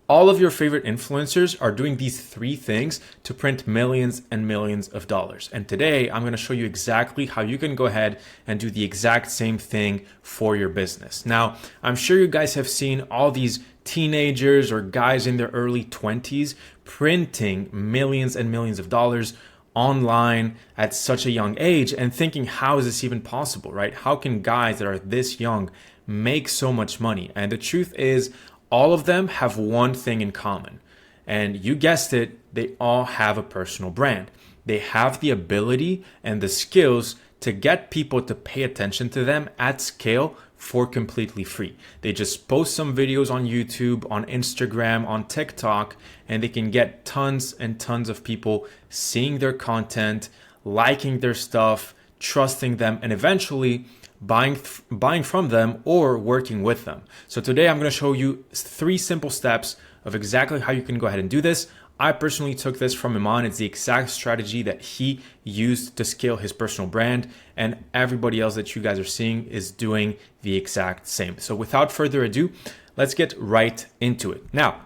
All of your favorite influencers are doing these three things to print millions and millions of dollars. And today I'm going to show you exactly how you can go ahead and do the exact same thing for your business. Now, I'm sure you guys have seen all these teenagers or guys in their early 20s printing millions and millions of dollars online at such a young age and thinking, how is this even possible, right? How can guys that are this young make so much money? And the truth is, all of them have one thing in common. And you guessed it, they all have a personal brand. They have the ability and the skills to get people to pay attention to them at scale for completely free. They just post some videos on YouTube, on Instagram, on TikTok, and they can get tons and tons of people seeing their content, liking their stuff, trusting them, and eventually buying from them or working with them. So today I'm going to show you 3 simple steps of exactly how you can go ahead and do this. I personally took this from Iman. It's the exact strategy that he used to scale his personal brand, and everybody else that you guys are seeing is doing the exact same. So without further ado, let's get right into it. Now,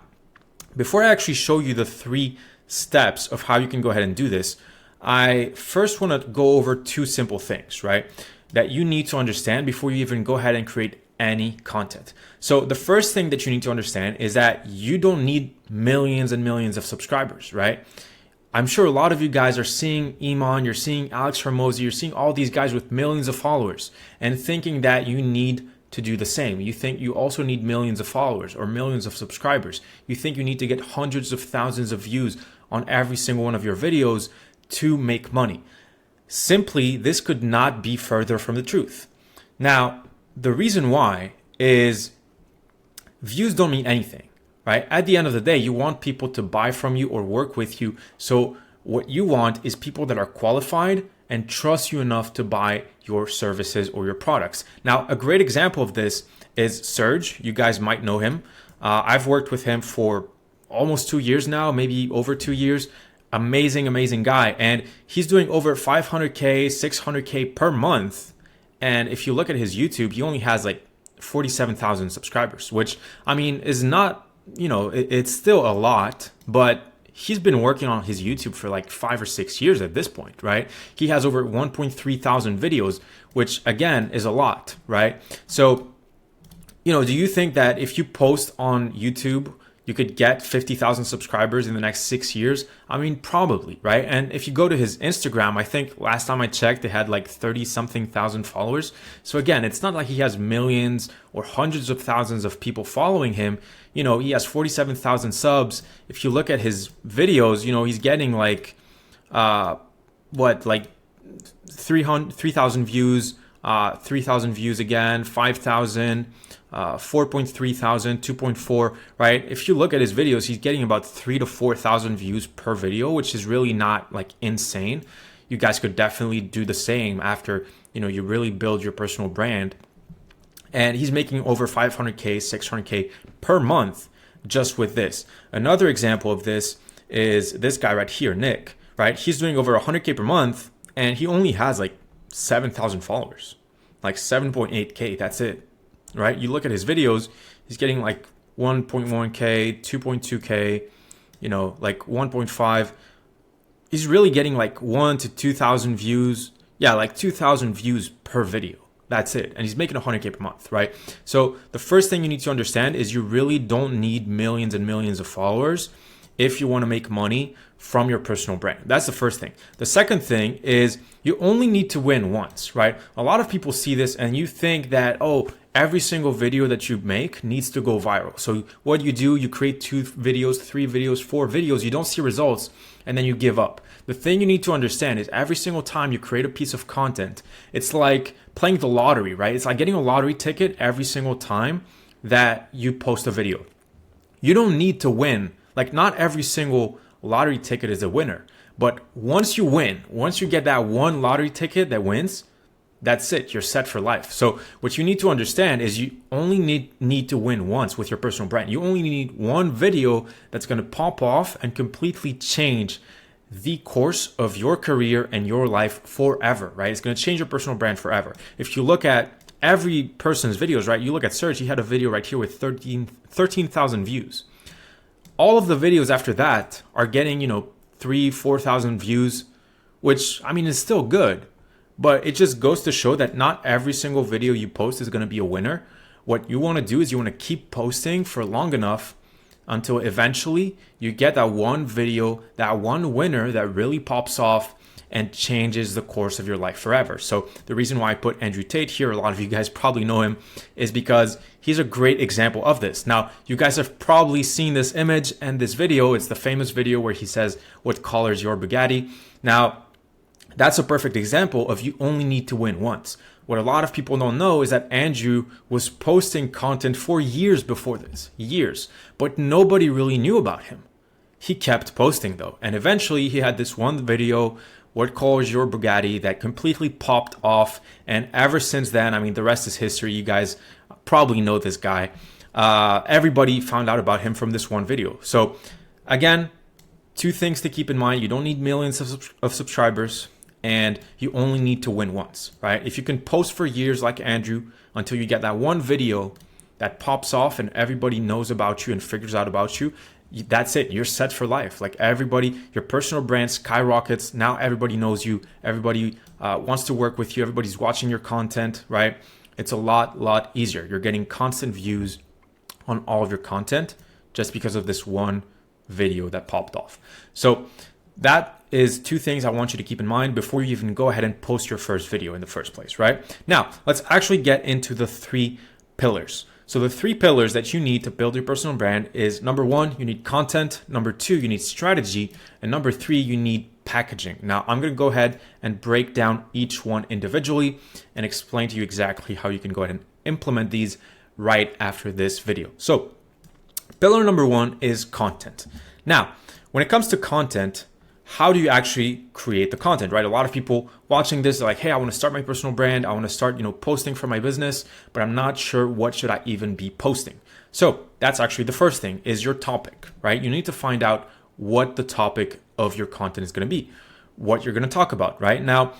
before I actually show you the 3 steps of how you can go ahead and do this, I first want to go over 2 simple things, right, that you need to understand before you even go ahead and create any content. So the first thing that you need to understand is that you don't need millions and millions of subscribers, right? I'm sure a lot of you guys are seeing Iman, you're seeing Alex Hormozi, you're seeing all these guys with millions of followers and thinking that you need to do the same. You think you also need millions of followers or millions of subscribers. You think you need to get hundreds of thousands of views on every single one of your videos to make money. Simply, this could not be further from the truth. Now, the reason why is views don't mean anything, right? At the end of the day, you want people to buy from you or work with you. So what you want is people that are qualified and trust you enough to buy your services or your products. Now, a great example of this is Serge. You guys might know him. I've worked with him for almost 2 years now, maybe over 2 years. Amazing guy. And he's doing over 500K, 600K per month. And if you look at his YouTube, he only has like 47,000 subscribers, which I mean is not, it's still a lot, but he's been working on his YouTube for like 5 or 6 years at this point, right? He has over 1.3 thousand videos, which again is a lot, right? So, do you think that if you post on YouTube, you could get 50,000 subscribers in the next 6 years? I mean, probably, right? And if you go to his Instagram, I think last time I checked, they had like 30 something thousand followers. So again, it's not like he has millions or hundreds of thousands of people following him. He has 47,000 subs. If you look at his videos, he's getting like, like 3,000 views, 3,000 views again, 5,000, 4.3 thousand, 2.4, right? If you look at his videos, he's getting about 3,000 to 4,000 views per video, which is really not like insane. You guys could definitely do the same after, you really build your personal brand. And he's making over 500K, 600K per month just with this. Another example of this is this guy right here, Nick, right? He's doing over 100K per month and he only has like 7,000 followers, like 7.8K. That's it, right? You look at his videos, he's getting like 1.1K, 2.2K, like 1.5. He's really getting like 1 to 2,000 views. Yeah, like 2,000 views per video. That's it. And he's making 100K per month, right? So the first thing you need to understand is you really don't need millions and millions of followers if you want to make money from your personal brand. That's the first thing. The second thing is you only need to win once, right? A lot of people see this and you think that, every single video that you make needs to go viral. So what you do, you create 2 videos, 3 videos, 4 videos, you don't see results, and then you give up. The thing you need to understand is every single time you create a piece of content, it's like playing the lottery, right? It's like getting a lottery ticket every single time that you post a video. You don't need to win. Like not every single lottery ticket is a winner. But once you win, once you get that one lottery ticket that wins, that's it. You're set for life. So what you need to understand is you only need to win once with your personal brand. You only need one video that's going to pop off and completely change the course of your career and your life forever, right? It's going to change your personal brand forever. If you look at every person's videos, right? You look at Serge, he had a video right here with 13,000 views. all of the videos after that are getting, 3,000-4,000 views, which I mean is still good, but it just goes to show that not every single video you post is going to be a winner. What you want to do is you want to keep posting for long enough until eventually you get that one video, that one winner that really pops off and changes the course of your life forever. So the reason why I put Andrew Tate here, a lot of you guys probably know him, is because he's a great example of this. Now, you guys have probably seen this image and this video. It's the famous video where he says, "What color is your Bugatti?" Now, that's a perfect example of you only need to win once. What a lot of people don't know is that Andrew was posting content for years before this, years, but nobody really knew about him. He kept posting though, and eventually he had this one video, "What color is your Bugatti?" that completely popped off. And ever since then, I mean, the rest is history. You guys probably know this guy. Everybody found out about him from this one video. So again, two things to keep in mind. You don't need millions of subscribers, and you only need to win once, right? If you can post for years like Andrew until you get that one video that pops off and everybody knows about you and figures out about you, that's it. You're set for life. Like everybody, your personal brand skyrockets. Now everybody knows you. Everybody wants to work with you. Everybody's watching your content, right? It's a lot easier. You're getting constant views on all of your content just because of this one video that popped off. So that is two things I want you to keep in mind before you even go ahead and post your first video in the first place, right? Now, let's actually get into the 3 pillars. So the 3 pillars that you need to build your personal brand is, number 1, you need content. Number 2, you need strategy. And number 3, you need packaging. Now, I'm going to go ahead and break down each one individually and explain to you exactly how you can go ahead and implement these right after this video. So pillar number 1 is content. Now, when it comes to content, how do you actually create the content, right? A lot of people watching this are like, hey, I want to start my personal brand. I want to start, posting for my business, but I'm not sure what should I even be posting. So that's actually the first thing, is your topic, right? You need to find out what the topic of your content is going to be, what you're going to talk about, right? Now,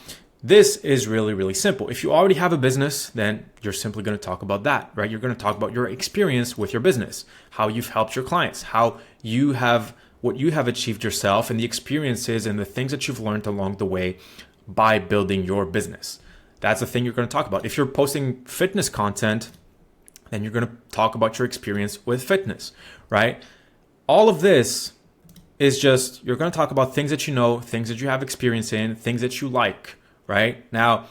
this is really simple. If you already have a business, then you're simply going to talk about that, right? You're going to talk about your experience with your business, how you've helped your clients, what you have achieved yourself, and the experiences and the things that you've learned along the way by building your business. That's the thing you're going to talk about. If you're posting fitness content, then you're going to talk about your experience with fitness, right? All of this is just, you're going to talk about things that you know, things that you have experience in, things that you like, right? Now,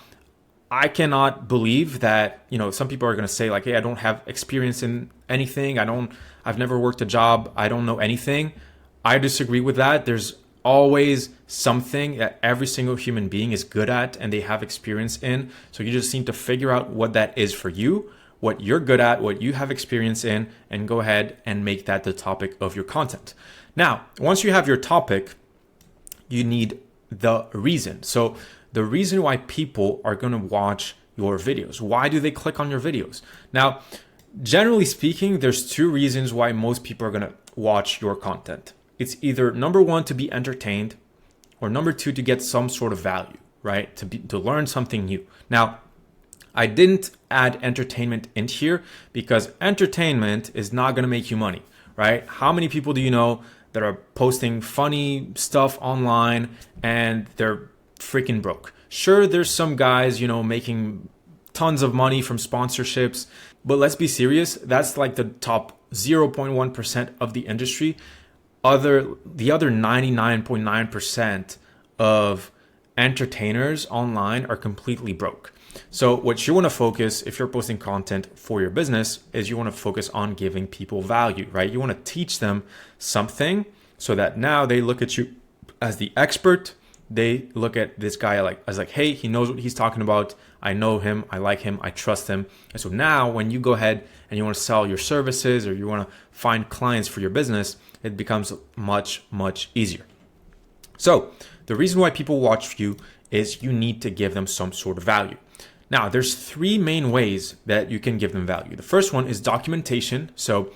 I cannot believe that, some people are going to say like, hey, I don't have experience in anything. I've never worked a job. I don't know anything. I disagree with that. There's always something that every single human being is good at and they have experience in. So you just need to figure out what that is for you, what you're good at, what you have experience in, and go ahead and make that the topic of your content. Now, once you have your topic, you need the reason. So the reason why people are going to watch your videos. Why do they click on your videos? Now, generally speaking, there's 2 reasons why most people are going to watch your content. It's either number 1, to be entertained, or number 2, to get some sort of value, right? To learn something new. Now, I didn't add entertainment in here because entertainment is not going to make you money, right? How many people do you know that are posting funny stuff online and they're freaking broke? Sure, there's some guys, making tons of money from sponsorships, but let's be serious. That's like the top 0.1% of the industry. The other 99.9% of entertainers online are completely broke. So what you want to focus, if you're posting content for your business, is you want to focus on giving people value, right? You want to teach them something so that now they look at you as the expert. They look at this guy as hey, he knows what he's talking about. I know him, I like him, I trust him. And so now when you go ahead and you want to sell your services or you want to find clients for your business, it becomes much easier. So the reason why people watch you is you need to give them some sort of value. Now, there's 3 main ways that you can give them value. The first one is documentation. So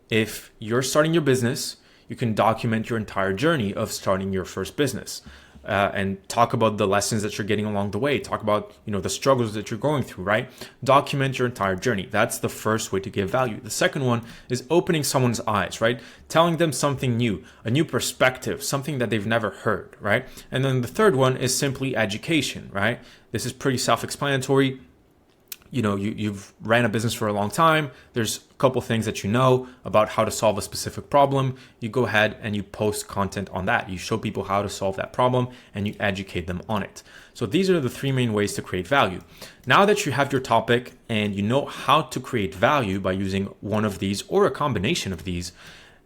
if you're starting your business, you can document your entire journey of starting your first business. and talk about the lessons that you're getting along the way. Talk about, the struggles that you're going through, right? Document your entire journey. That's the first way to give value. The second one is opening someone's eyes, right? Telling them something new, a new perspective, something that they've never heard, right? And then the third one is simply education, right? This is pretty self-explanatory. You've ran a business for a long time. There's a couple things that you know about how to solve a specific problem. You go ahead and you post content on that. You show people how to solve that problem and you educate them on it. So these are the three main ways to create value. Now that you have your topic and you know how to create value by using one of these or a combination of these,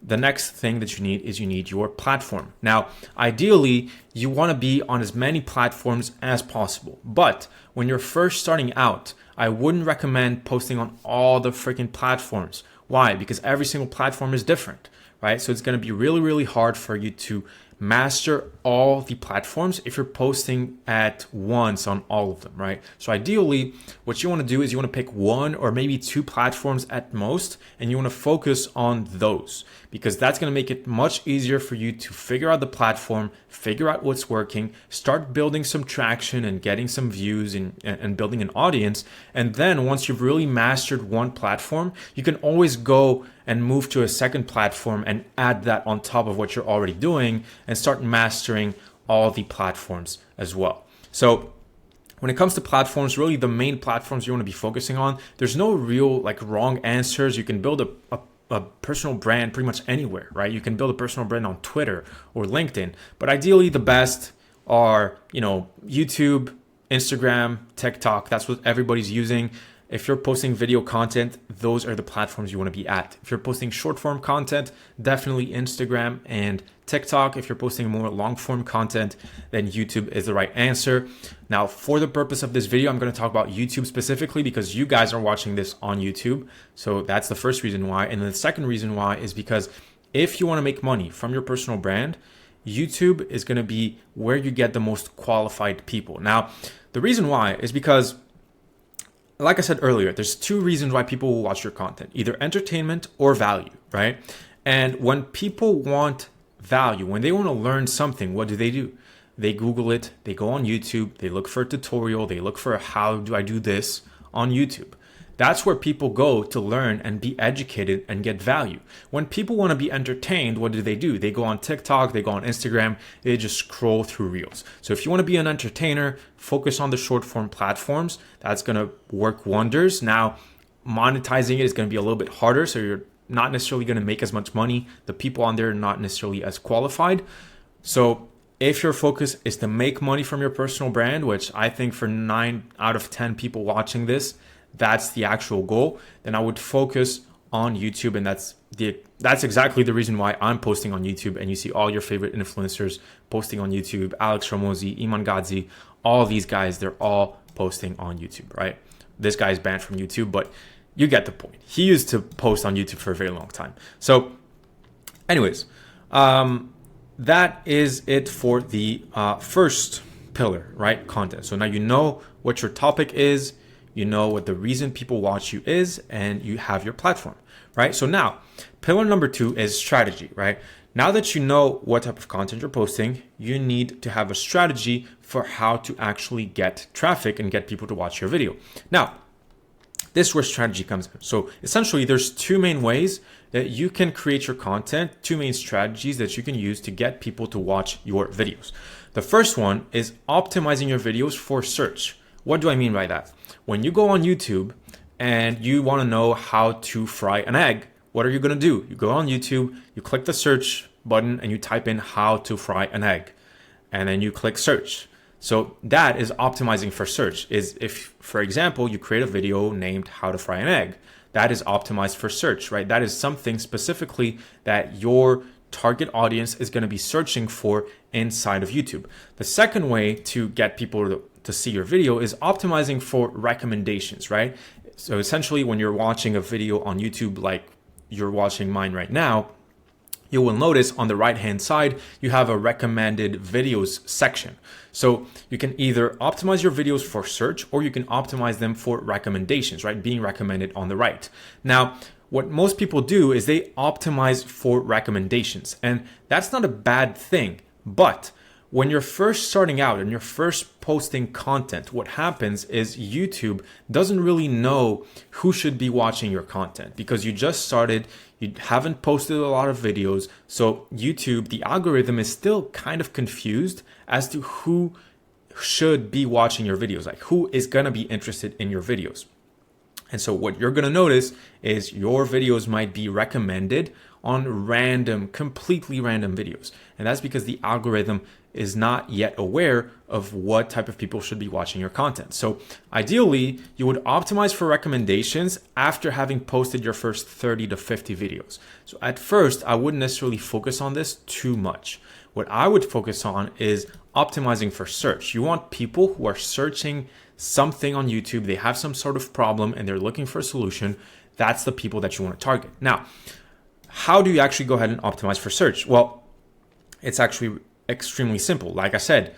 the next thing that you need your platform. Now, ideally, you want to be on as many platforms as possible. But when you're first starting out, I wouldn't recommend posting on all the freaking platforms. Why? Because every single platform is different, right? So it's going to be really, really hard for you to master all the platforms if you're posting at once on all of them, right? So ideally, what you want to do is you want to pick one or maybe two platforms at most, and you want to focus on those because that's going to make it much easier for you to figure out the platform, figure out what's working, start building some traction and getting some views and building an audience. And then once you've really mastered one platform, you can always go and move to a second platform and add that on top of what you're already doing and start mastering all the platforms as well. So when it comes to platforms, really the main platforms you want to be focusing on, there's no real wrong answers. You can build a personal brand pretty much anywhere, right? You can build a personal brand on Twitter or LinkedIn, but ideally the best are, YouTube, Instagram, TikTok. That's what everybody's using. If you're posting video content, those are the platforms you want to be at. If you're posting short form content, definitely Instagram and TikTok. If you're posting more long form content, then YouTube is the right answer. Now, for the purpose of this video, I'm going to talk about YouTube specifically because you guys are watching this on YouTube. So that's the first reason why. And the second reason why is because if you want to make money from your personal brand, YouTube is going to be where you get the most qualified people. Now, the reason why is because, like I said earlier, there's two reasons why people will watch your content, either entertainment or value, right? And when people want value, when they want to learn something, what do? They Google it, they go on YouTube, they look for a tutorial, they look for how do I do this on YouTube. That's where people go to learn and be educated and get value. When people want to be entertained, what do? They go on TikTok, they go on Instagram, they just scroll through reels. So if you want to be an entertainer, focus on the short form platforms. That's going to work wonders. Now, monetizing it is going to be a little bit harder. So you're not necessarily going to make as much money. The people on there are not necessarily as qualified. So if your focus is to make money from your personal brand, which I think for 9 out of 10 people watching this, that's the actual goal, then I would focus on YouTube. And that's exactly the reason why I'm posting on YouTube. And you see all your favorite influencers posting on YouTube, Alex Ramosi, Iman Gadzhi, all these guys, they're all posting on YouTube, right? This guy's banned from YouTube, but you get the point. He used to post on YouTube for a very long time. So anyways, that is it for the first pillar, right? Content. So now you know what your topic is, you know what the reason people watch you is, and you have your platform, right? So now pillar number 2 is strategy, right? Now that you know what type of content you're posting, you need to have a strategy for how to actually get traffic and get people to watch your video. Now, this is where strategy comes in. So essentially, there's two main ways that you can create your content, two main strategies that you can use to get people to watch your videos. The first one is optimizing your videos for search. What do I mean by that? When you go on YouTube and you want to know how to fry an egg, what are you going to do? You go on YouTube, you click the search button and you type in how to fry an egg, and then you click search. So that is optimizing for search. Is if, for example, you create a video named how to fry an egg, that is optimized for search, right? That is something specifically that your target audience is going to be searching for inside of YouTube. The second way to get people to see your video is optimizing for recommendations, right? So essentially, when you're watching a video on YouTube, like you're watching mine right now, you will notice on the right-hand side, you have a recommended videos section. So you can either optimize your videos for search or you can optimize them for recommendations, right? Being recommended on the right. Now, what most people do is they optimize for recommendations, and that's not a bad thing. But when you're first starting out and you're first posting content, what happens is YouTube doesn't really know who should be watching your content because you just started, you haven't posted a lot of videos. So YouTube, the algorithm is still kind of confused as to who should be watching your videos, like who is going to be interested in your videos. And so what you're going to notice is your videos might be recommended on random, completely random videos. And that's because the algorithm is not yet aware of what type of people should be watching your content. So ideally, you would optimize for recommendations after having posted your first 30 to 50 videos. So at first, I wouldn't necessarily focus on this too much. What I would focus on is optimizing for search. You want people who are searching something on YouTube, they have some sort of problem and they're looking for a solution. That's the people that you want to target. Now, how do you actually go ahead and optimize for search? Well, it's actually extremely simple. Like I said,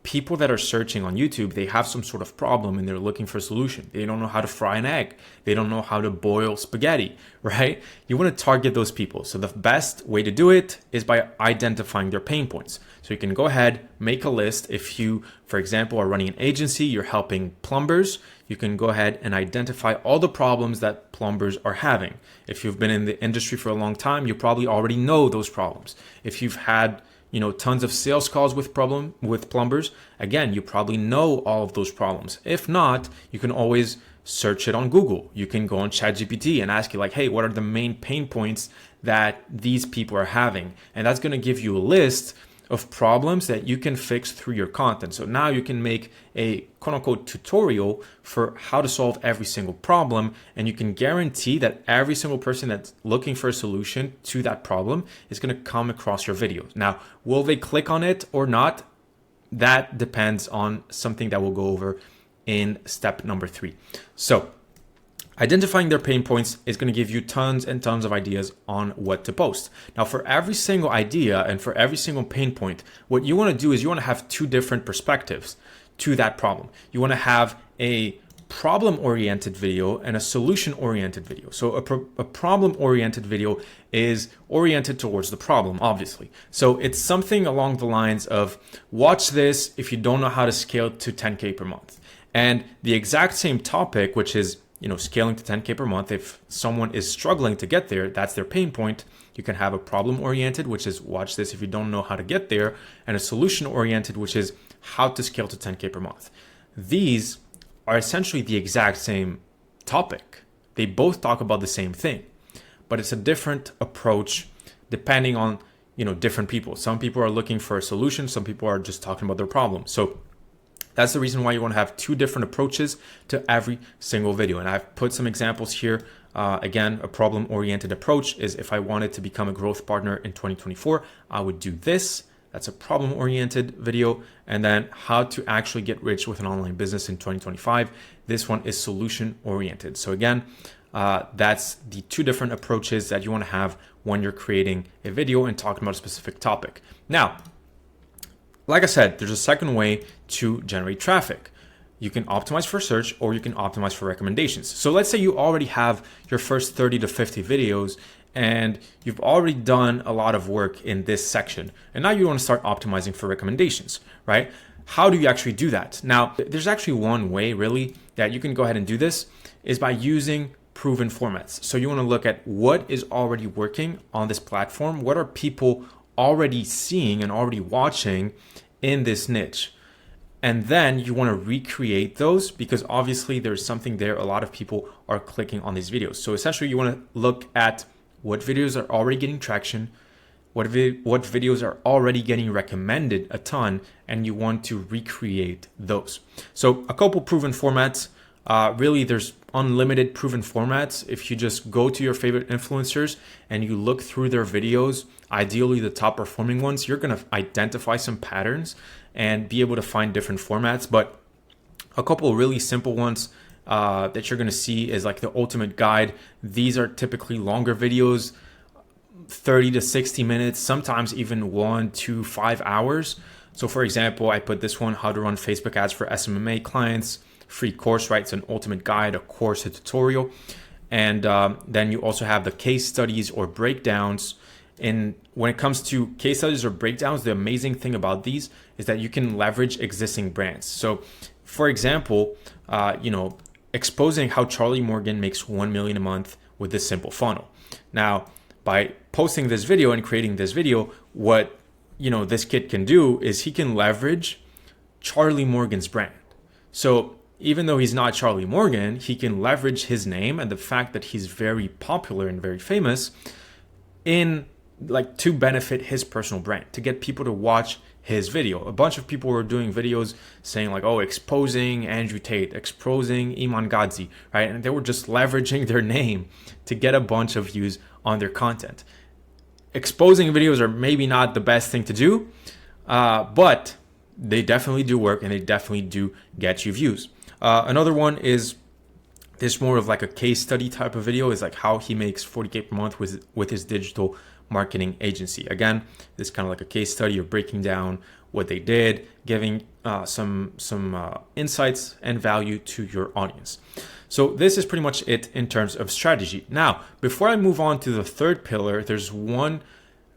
people that are searching on YouTube, they have some sort of problem and they're looking for a solution. They don't know how to fry an egg. They don't know how to boil spaghetti, right? You want to target those people. So the best way to do it is by identifying their pain points. So you can go ahead, make a list. If you, for example, are running an agency, you're helping plumbers, you can go ahead and identify all the problems that plumbers are having. If you've been in the industry for a long time, you probably already know those problems. If you've had tons of sales calls with plumbers, again, you probably know all of those problems. If not, you can always search it on Google. You can go on ChatGPT and ask you like, hey, what are the main pain points that these people are having? And that's going to give you a list of problems that you can fix through your content. So now you can make a quote unquote tutorial for how to solve every single problem. And you can guarantee that every single person that's looking for a solution to that problem is going to come across your videos. Now, will they click on it or not? That depends on something that we'll go over in step number 3. So identifying their pain points is going to give you tons and tons of ideas on what to post. Now, for every single idea and for every single pain point, what you want to do is you want to have 2 different perspectives to that problem. You want to have a problem-oriented video and a solution-oriented video. So a problem-oriented video is oriented towards the problem, obviously. So it's something along the lines of, watch this if you don't know how to scale to 10K per month. And the exact same topic, which is scaling to 10K per month, if someone is struggling to get there, that's their pain point. You can have a problem oriented, which is watch this if you don't know how to get there, and a solution oriented, which is how to scale to 10K per month. These are essentially the exact same topic. They both talk about the same thing, but it's a different approach depending on, different people. Some people are looking for a solution. Some people are just talking about their problem. So that's the reason why you want to have 2 different approaches to every single video. And I've put some examples here. Again, a problem-oriented approach is if I wanted to become a growth partner in 2024, I would do this. That's a problem-oriented video. And then how to actually get rich with an online business in 2025. This one is solution-oriented. So again, that's the 2 different approaches that you want to have when you're creating a video and talking about a specific topic. Now, like I said, there's a second way to generate traffic. You can optimize for search or you can optimize for recommendations. So let's say you already have your first 30 to 50 videos and you've already done a lot of work in this section. And now you want to start optimizing for recommendations, right? How do you actually do that? Now, there's actually one way really that you can go ahead and do this is by using proven formats. So you want to look at what is already working on this platform. What are people already seeing and already watching in this niche? And then you want to recreate those because obviously there's something there. A lot of people are clicking on these videos. So essentially you want to look at what videos are already getting traction, what videos are already getting recommended a ton, and you want to recreate those. So a couple proven formats. Really, there's unlimited proven formats. If you just go to your favorite influencers and you look through their videos, ideally the top performing ones, you're going to identify some patterns and be able to find different formats. But a couple really simple ones that you're going to see is like the Ultimate Guide. These are typically longer videos, 30 to 60 minutes, sometimes even 1 to 5 hours. So for example, I put this one, how to run Facebook ads for SMMA clients. Free course, right? It's an ultimate guide, a course, a tutorial. And then you also have the case studies or breakdowns. And when it comes to case studies or breakdowns, the amazing thing about these is that you can leverage existing brands. So for example, exposing how Charlie Morgan makes 1 million a month with this simple funnel. Now, by posting this video and creating this video, what this kid can do is he can leverage Charlie Morgan's brand. So even though he's not Charlie Morgan, he can leverage his name and the fact that he's very popular and very famous to benefit his personal brand, to get people to watch his video. A bunch of people were doing videos saying like, oh, exposing Andrew Tate, exposing Iman Gadzhi, right? And they were just leveraging their name to get a bunch of views on their content. Exposing videos are maybe not the best thing to do, but they definitely do work and they definitely do get you views. Another one is this more of like a case study type of video, is like how he makes 40K per month with his digital marketing agency. Again, this is kind of like a case study of breaking down what they did, giving some insights and value to your audience. So this is pretty much it in terms of strategy. Now, before I move on to the third pillar, there's one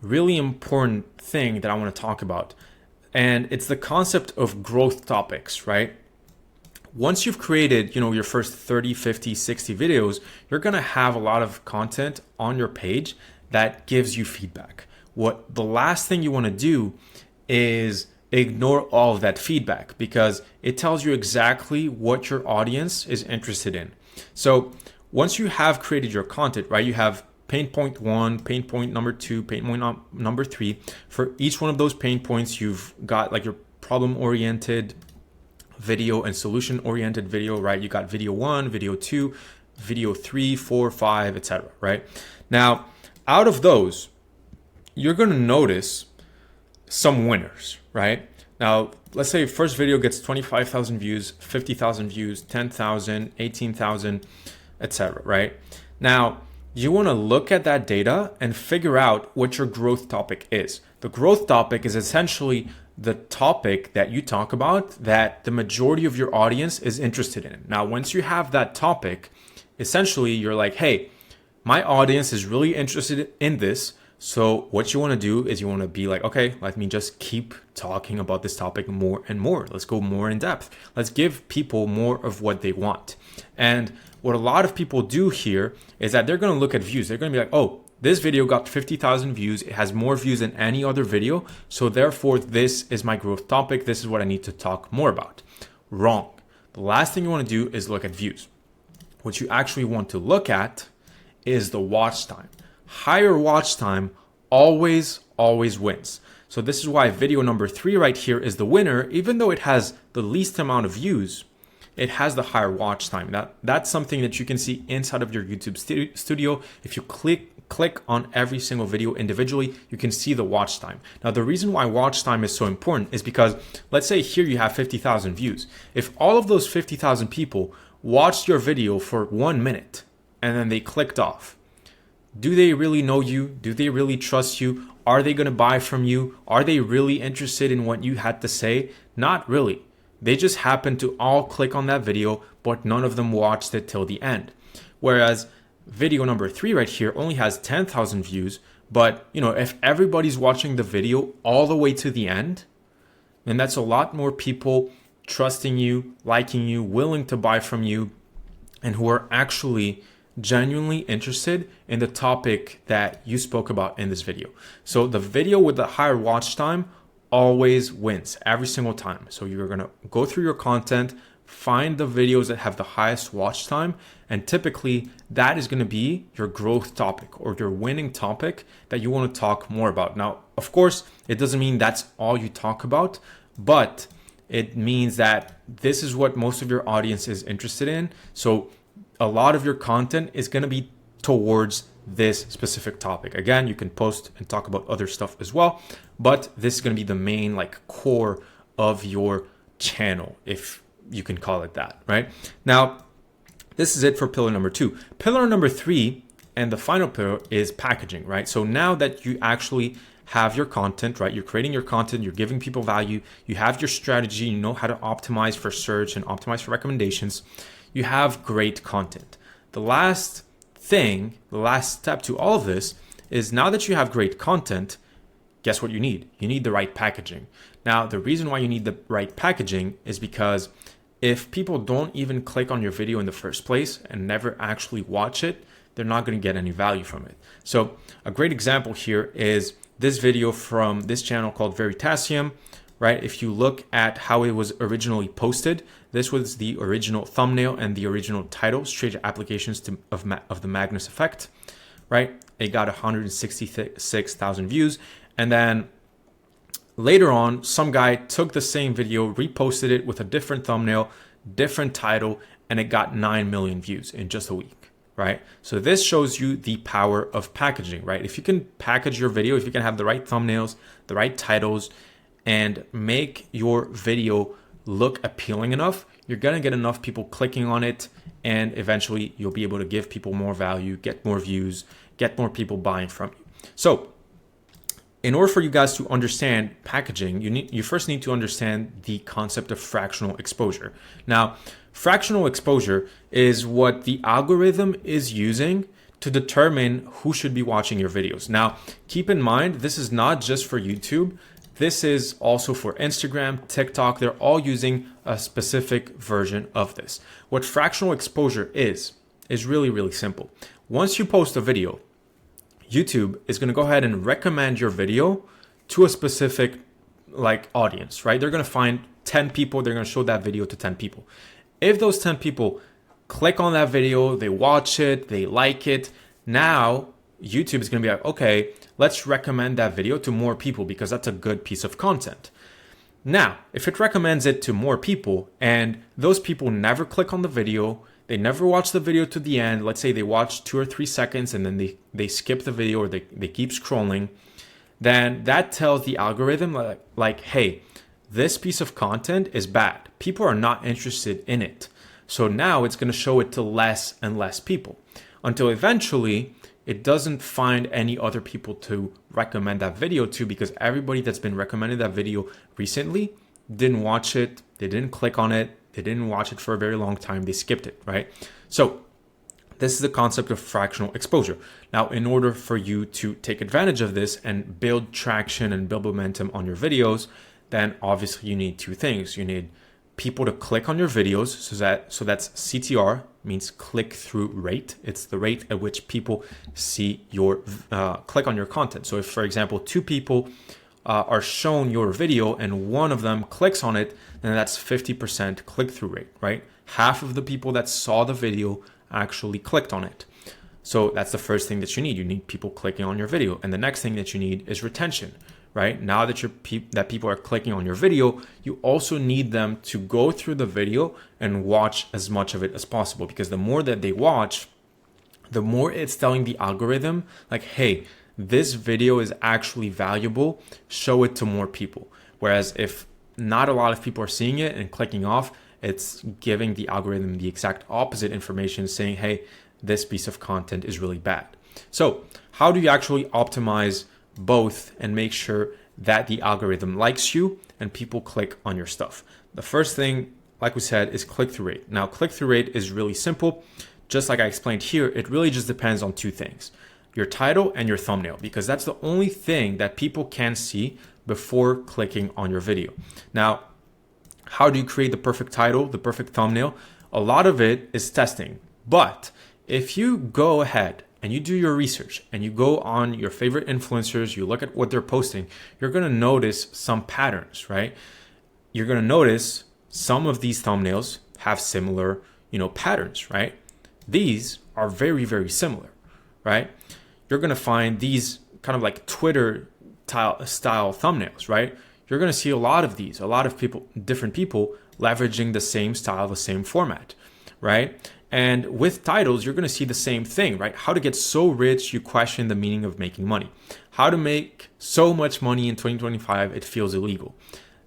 really important thing that I want to talk about, and it's the concept of growth topics, right? Once you've created, your first 30, 50, 60 videos, you're going to have a lot of content on your page that gives you feedback. What the last thing you want to do is ignore all of that feedback, because it tells you exactly what your audience is interested in. So once you have created your content, right, you have pain point 1, pain point number 2, pain point number 3. For each one of those pain points, you've got like your problem-oriented video and solution-oriented video, right? You got video 1, video 2, video 3, 4, 5, etc., right? Now, out of those, you're going to notice some winners, right? Now, let's say first video gets 25,000 views, 50,000 views, 10,000, 18,000, etc., right? Now, you want to look at that data and figure out what your growth topic is. The growth topic is essentially the topic that you talk about that the majority of your audience is interested in. Now, once you have that topic, essentially you're like, hey, my audience is really interested in this. So what you want to do is you want to be like, okay, let me just keep talking about this topic more and more. Let's go more in depth. Let's give people more of what they want. And what a lot of people do here is that they're going to look at views. They're going to be like, oh, this video got 50,000 views. It has more views than any other video. So therefore, this is my growth topic. This is what I need to talk more about. Wrong. The last thing you want to do is look at views. What you actually want to look at is the watch time. Higher watch time always wins. So this is why video number 3 right here is the winner. Even though it has the least amount of views, it has the higher watch time. That's something that you can see inside of your YouTube studio. If you click on every single video individually, you can see the watch time. Now, the reason why watch time is so important is because let's say here you have 50,000 views. If all of those 50,000 people watched your video for 1 minute and then they clicked off, do they really know you? Do they really trust you? Are they going to buy from you? Are they really interested in what you had to say? Not really. They just happened to all click on that video, but none of them watched it till the end. Whereas video number 3 right here only has 10,000 views, but if everybody's watching the video all the way to the end, then that's a lot more people trusting you, liking you, willing to buy from you, and who are actually genuinely interested in the topic that you spoke about in this video. So the video with the higher watch time always wins every single time. So you're going to go through your content, find the videos that have the highest watch time, and typically that is going to be your growth topic or your winning topic that you want to talk more about. Now, of course, it doesn't mean that's all you talk about, but it means that this is what most of your audience is interested in. So a lot of your content is going to be towards this specific topic. Again, you can post and talk about other stuff as well, but this is going to be the main core of your channel, if you can call it that, right? Now, this is it for pillar number 2. Pillar number 3 and the final pillar is packaging, right? So now that you actually have your content, right? You're creating your content, you're giving people value, you have your strategy, you know how to optimize for search and optimize for recommendations. You have great content. The last step to all of this is now that you have great content, guess what you need? You need the right packaging. Now, the reason why you need the right packaging is because if people don't even click on your video in the first place and never actually watch it, they're not going to get any value from it. So a great example here is this video from this channel called Veritasium, right? If you look at how it was originally posted, this was the original thumbnail and the original title, Strange Applications of the Magnus Effect, right? It got 166,000 views. And then later on, some guy took the same video, reposted it with a different thumbnail, different title, and it got 9 million views in just a week, right? So this shows you the power of packaging, right? If you can package your video, if you can have the right thumbnails, the right titles, and make your video look appealing enough, you're gonna get enough people clicking on it, and eventually you'll be able to give people more value, get more views, get more people buying from you. So in order for you guys to understand packaging, you first need to understand the concept of fractional exposure. Now, fractional exposure is what the algorithm is using to determine who should be watching your videos. Now, keep in mind, this is not just for YouTube. This is also for Instagram, TikTok. They're all using a specific version of this. What fractional exposure is really, really simple. Once you post a video, YouTube is going to go ahead and recommend your video to a specific audience, right? They're going to find 10 people. They're going to show that video to 10 people. If those 10 people click on that video, they watch it, they like it, now YouTube is going to be like, okay, let's recommend that video to more people because that's a good piece of content. Now, if it recommends it to more people and those people never click on the video, they never watch the video to the end, let's say they watch 2 or 3 seconds and then they skip the video or they keep scrolling, then that tells the algorithm like, hey, this piece of content is bad. People are not interested in it. So now it's going to show it to less and less people until eventually it doesn't find any other people to recommend that video to because everybody that's been recommended that video recently didn't watch it, they didn't click on it, they didn't watch it for a very long time, they skipped it, right? So this is the concept of fractional exposure. Now, in order for you to take advantage of this and build traction and build momentum on your videos, then obviously you need two things. You need people to click on your videos, so that's CTR, means click-through rate. It's the rate at which people see your click on your content. So if, for example, 2 people are shown your video and one of them clicks on it, then that's 50% click-through rate, right? Half of the people that saw the video actually clicked on it. So that's the first thing that you need. You need people clicking on your video. And the next thing that you need is retention, right? Now that people are clicking on your video, you also need them to go through the video and watch as much of it as possible, because the more that they watch, the more it's telling the algorithm like, hey, this video is actually valuable, show it to more people. Whereas if not a lot of people are seeing it and clicking off, it's giving the algorithm the exact opposite information, saying, hey, this piece of content is really bad. So how do you actually optimize both and make sure that the algorithm likes you and people click on your stuff? The first thing, like we said, is click-through rate. Now, click-through rate is really simple. Just like I explained here, it really just depends on 2 things: your title and your thumbnail, because that's the only thing that people can see before clicking on your video. Now, how do you create the perfect title, the perfect thumbnail? A lot of it is testing. But if you go ahead and you do your research and you go on your favorite influencers, you look at what they're posting, you're going to notice some patterns, right? You're going to notice some of these thumbnails have similar, patterns, right? These are very, very similar, right? You're going to find these kind of like Twitter style thumbnails, right? You're going to see a lot of these, a lot of people, different people leveraging the same style, the same format, right? And with titles, you're going to see the same thing, right? How to get so rich, you question the meaning of making money. How to make so much money in 2025, it feels illegal.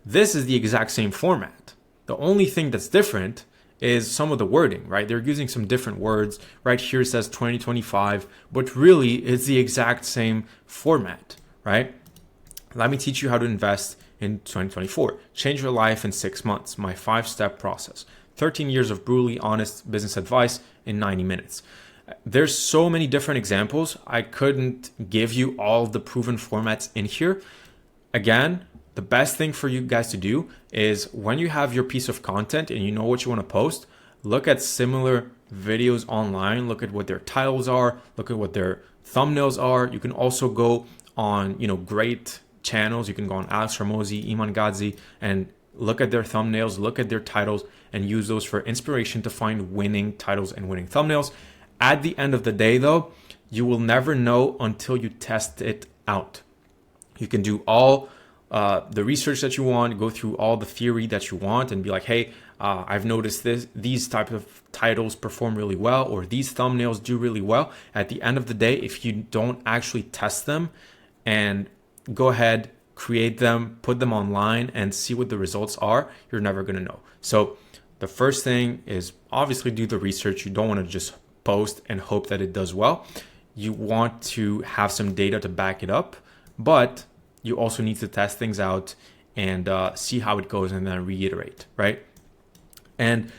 This is the exact same format. The only thing that's different is some of the wording, right? They're using some different words. Right here it says 2025, but really it's the exact same format, right? Let me teach you how to invest in 2024. Change your life in 6 months. My 5-step process. 13 years of brutally honest business advice in 90 minutes. There's so many different examples. I couldn't give you all of the proven formats in here. Again, the best thing for you guys to do is when you have your piece of content and you know what you want to post, look at similar videos online, look at what their titles are, look at what their thumbnails are. You can also go on, great channels. You can go on Alex Hormozi, Iman Gadzhi, and look at their thumbnails, look at their titles, and use those for inspiration to find winning titles and winning thumbnails. At the end of the day, though, you will never know until you test it out. You can do all the research that you want, go through all the theory that you want, and be like, hey, I've noticed these types of titles perform really well, or these thumbnails do really well. At the end of the day, if you don't actually test them and go ahead, create them, put them online, and see what the results are, you're never going to know. So the first thing is obviously do the research. You don't want to just post and hope that it does well. You want to have some data to back it up, but you also need to test things out and see how it goes and then reiterate, right? And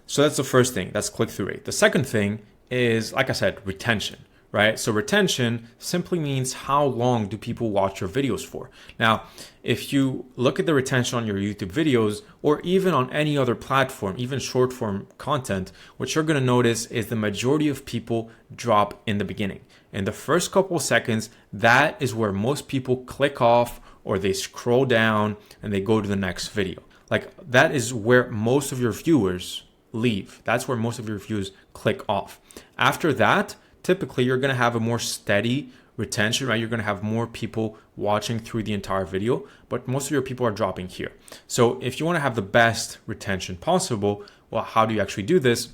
so that's the first thing, that's click-through rate. The second thing is, like I said, retention, right? So retention simply means how long do people watch your videos for? Now, if you look at the retention on your YouTube videos or even on any other platform, even short form content, what you're going to notice is the majority of people drop in the beginning. In the first couple of seconds, that is where most people click off or they scroll down and they go to the next video. Like that is where most of your viewers leave. That's where most of your viewers click off. After that, typically you're going to have a more steady retention, right? You're going to have more people watching through the entire video, but most of your people are dropping here. So if you want to have the best retention possible, well, how do you actually do this?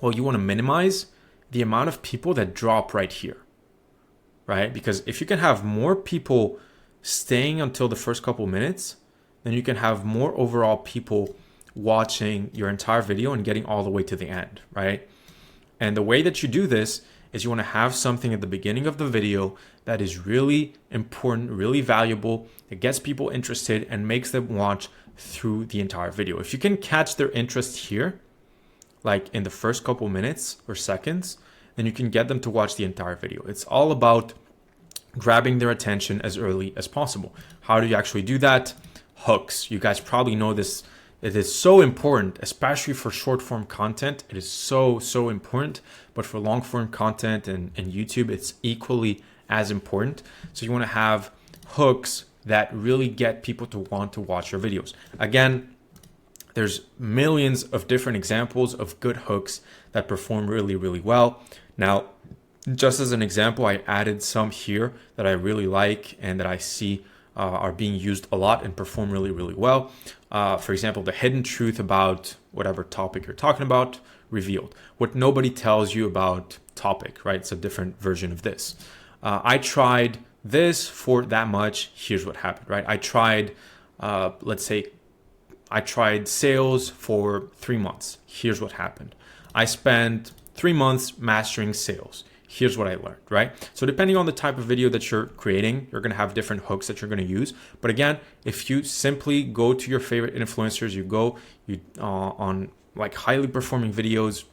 Well, you want to minimize the amount of people that drop right here, right? Because if you can have more people staying until the first couple minutes, then you can have more overall people watching your entire video and getting all the way to the end, right? And the way that you do this is you want to have something at the beginning of the video that is really important, really valuable, that gets people interested and makes them watch through the entire video. If you can catch their interest here, like in the first couple minutes or seconds, then you can get them to watch the entire video. It's all about grabbing their attention as early as possible. How do you actually do that? Hooks. You guys probably know this. It is so important, especially for short form content. It is so important, but for long form content and YouTube, it's equally as important. So you want to have hooks that really get people to want to watch your videos. Again, there's millions of different examples of good hooks that perform really well. Now, just as an example, I added some here that I really like and that I see are being used a lot and perform really well. For example, the hidden truth about whatever topic you're talking about revealed. What nobody tells you about topic, right? It's a different version of this. I tried this for that much. Here's what happened, right? I tried, let's say, I tried sales for 3 months. Here's what happened. I spent 3 months mastering sales. Here's what I learned, right? So depending on the type of video that you're creating, you're going to have different hooks that you're going to use. But again, if you simply go to your favorite influencers, you on like highly performing videos,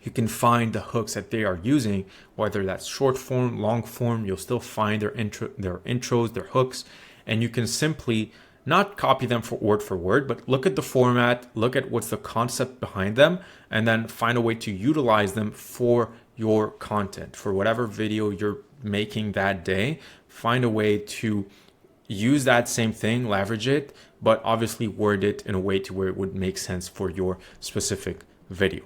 you can find the hooks that they are using, whether that's short form, long form, you'll still find their intros, their hooks, and you can simply not copy them for word, but look at the format, look at what's the concept behind them, and then find a way to utilize them for your content, for whatever video you're making that day. Find a way to use that same thing, leverage it, but obviously word it in a way to where it would make sense for your specific video.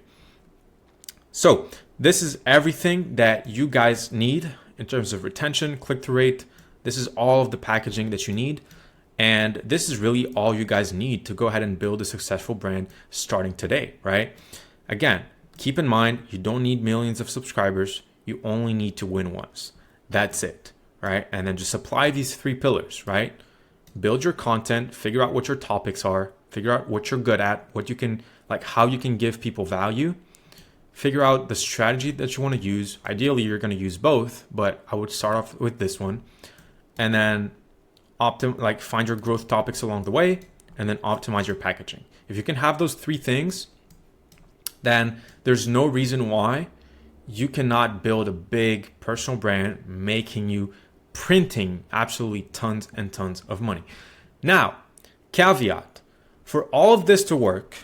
So this is everything that you guys need in terms of retention, click-through rate. This is all of the packaging that you need. And this is really all you guys need to go ahead and build a successful brand starting today, right? Again, keep in mind, you don't need millions of subscribers. You only need to win once. That's it, right? And then just apply these 3 pillars, right? Build your content, figure out what your topics are, figure out what you're good at, what you can, like how you can give people value, figure out the strategy that you want to use. Ideally, you're going to use both, but I would start off with this one. And then find your growth topics along the way, and then optimize your packaging. If you can have those 3 things, then there's no reason why you cannot build a big personal brand making you printing absolutely tons and tons of money. Now, caveat, for all of this to work,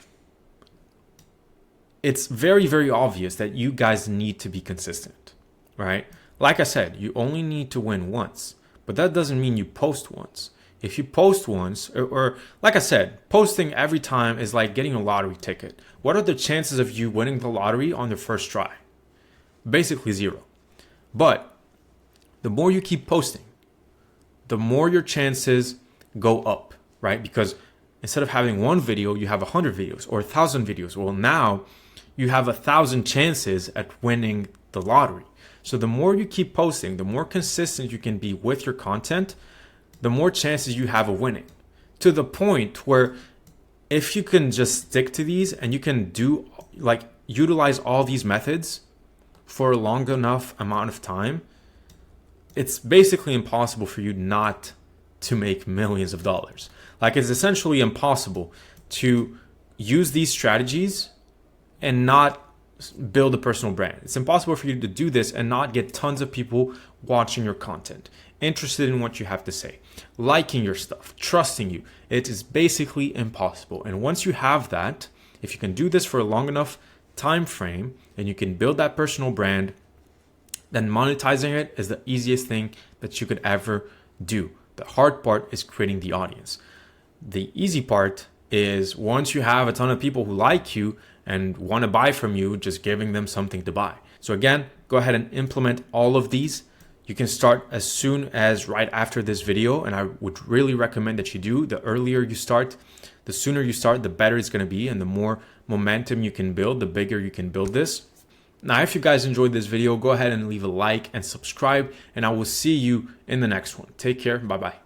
it's very, very obvious that you guys need to be consistent, right? Like I said, you only need to win once, but that doesn't mean you post once. If you post once, or like I said, posting every time is like getting a lottery ticket. What are the chances of you winning the lottery on the first try? Basically zero. But the more you keep posting, the more your chances go up, right? Because instead of having one video, you have 100 videos or 1,000 videos. Well, now you have 1,000 chances at winning the lottery. So the more you keep posting, the more consistent you can be with your content, the more chances you have of winning. To the point where if you can just stick to these and you can do utilize all these methods for a long enough amount of time, it's basically impossible for you not to make millions of dollars. Like, it's essentially impossible to use these strategies and not build a personal brand. It's impossible for you to do this and not get tons of people watching your content, interested in what you have to say, liking your stuff, trusting you. It is basically impossible. And once you have that, if you can do this for a long enough time frame and you can build that personal brand, then monetizing it is the easiest thing that you could ever do. The hard part is creating the audience. The easy part is once you have a ton of people who like you and want to buy from you, just giving them something to buy. So again, go ahead and implement all of these. You can start as soon as right after this video, and I would really recommend that you do. The earlier you start, the sooner you start, the better it's going to be, and the more momentum you can build, the bigger you can build this. Now, if you guys enjoyed this video, go ahead and leave a like and subscribe, and I will see you in the next one. Take care. Bye-bye.